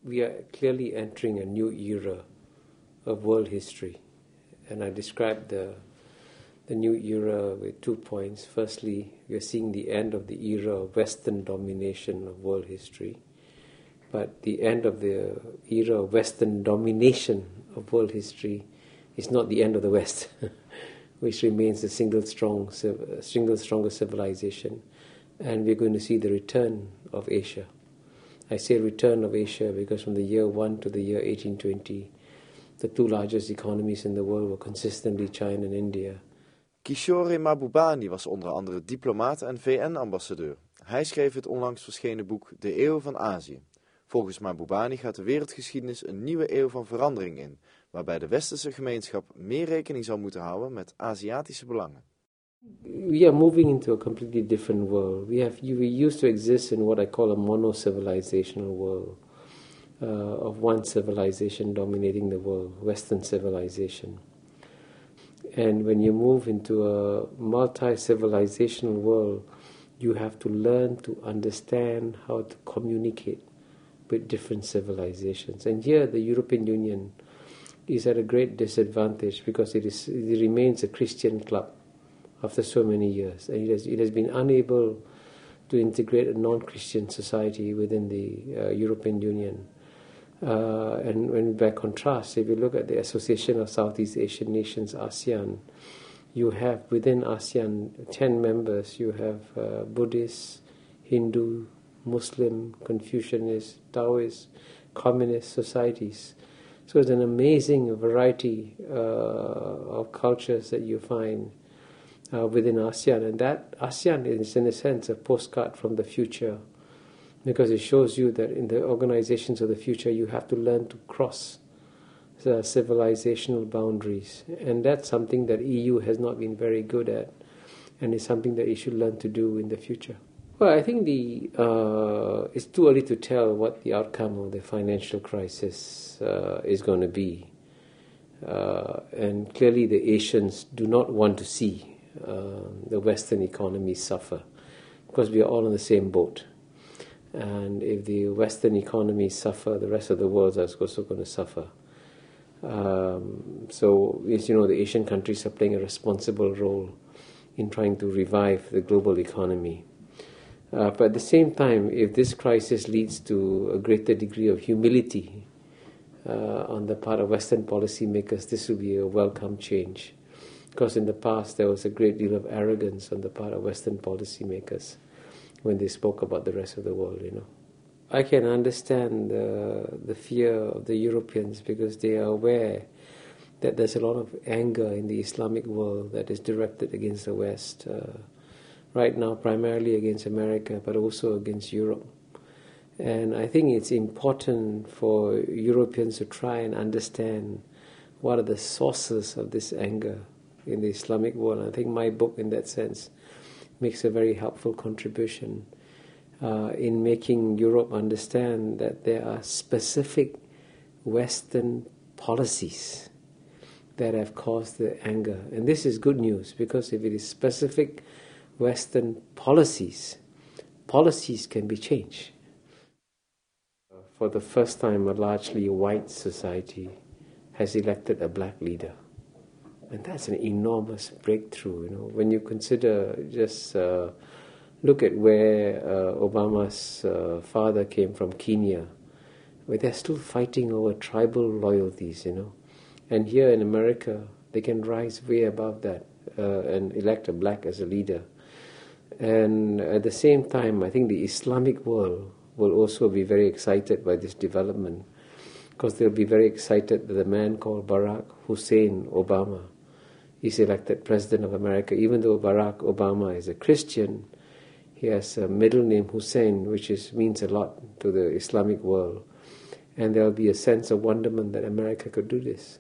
We are clearly entering a new era of world history. And I described the new era with 2 points. Firstly, we are seeing the end of the era of Western domination of world history. But the end of the era of Western domination of world history is not the end of the West, which remains the single stronger civilization. And we're going to see the return of Asia. I say return of Asia because from the year 1 to the year 1820, the 2 largest economies in the world were consistently China and India. Kishore Mahbubani was onder andere diplomaat en VN-ambassadeur. Hij schreef het onlangs verschenen boek De Eeuw van Azië. Volgens Mahbubani gaat de wereldgeschiedenis een nieuwe eeuw van verandering in, waarbij de westerse gemeenschap meer rekening zal moeten houden met Aziatische belangen. We are moving into a completely different world. We used to exist in what I call a mono-civilizational world, of one civilization dominating the world, Western civilization. And when you move into a multi-civilizational world, you have to learn to understand how to communicate with different civilizations. And here the European Union is at a great disadvantage because it remains a Christian club after so many years. And it has been unable to integrate a non-Christian society within the European Union. And when by contrast, if you look at the Association of Southeast Asian Nations, ASEAN, you have within ASEAN 10 members. You have Buddhist, Hindu, Muslim, Confucianist, Taoist, communist societies. So it's an amazing variety of cultures that you find within ASEAN. And that ASEAN is in a sense a postcard from the future, because it shows you that in the organizations of the future you have to learn to cross the civilizational boundaries. And that's something that EU has not been very good at, and it's something that it should learn to do in the future. Well, I think it's too early to tell what the outcome of the financial crisis is going to be. And clearly the Asians do not want to see the Western economy suffer, because we are all in the same boat. And if the Western economies suffer, the rest of the world is also going to suffer. So, as you know, the Asian countries are playing a responsible role in trying to revive the global economy. But at the same time, if this crisis leads to a greater degree of humility on the part of Western policymakers, this will be a welcome change. Because in the past, there was a great deal of arrogance on the part of Western policymakers when they spoke about the rest of the world, you know. I can understand the fear of the Europeans because they are aware that there's a lot of anger in the Islamic world that is directed against the West, right now primarily against America, but also against Europe. And I think it's important for Europeans to try and understand what are the sources of this anger in the Islamic world. And I think my book, in that sense, makes a very helpful contribution in making Europe understand that there are specific Western policies that have caused the anger. And this is good news, because if it is specific Western policies, policies can be changed. For the first time, a largely white society has elected a black leader. And that's an enormous breakthrough, you know. When you consider, just look at where Obama's father came from, Kenya, where they're still fighting over tribal loyalties, you know. And here in America, they can rise way above that and elect a black as a leader. And at the same time, I think the Islamic world will also be very excited by this development, because they'll be very excited that a man called Barack Hussein Obama is elected President of America. Even though Barack Obama is a Christian, he has a middle name Hussein, which means a lot to the Islamic world. And there'll be a sense of wonderment that America could do this.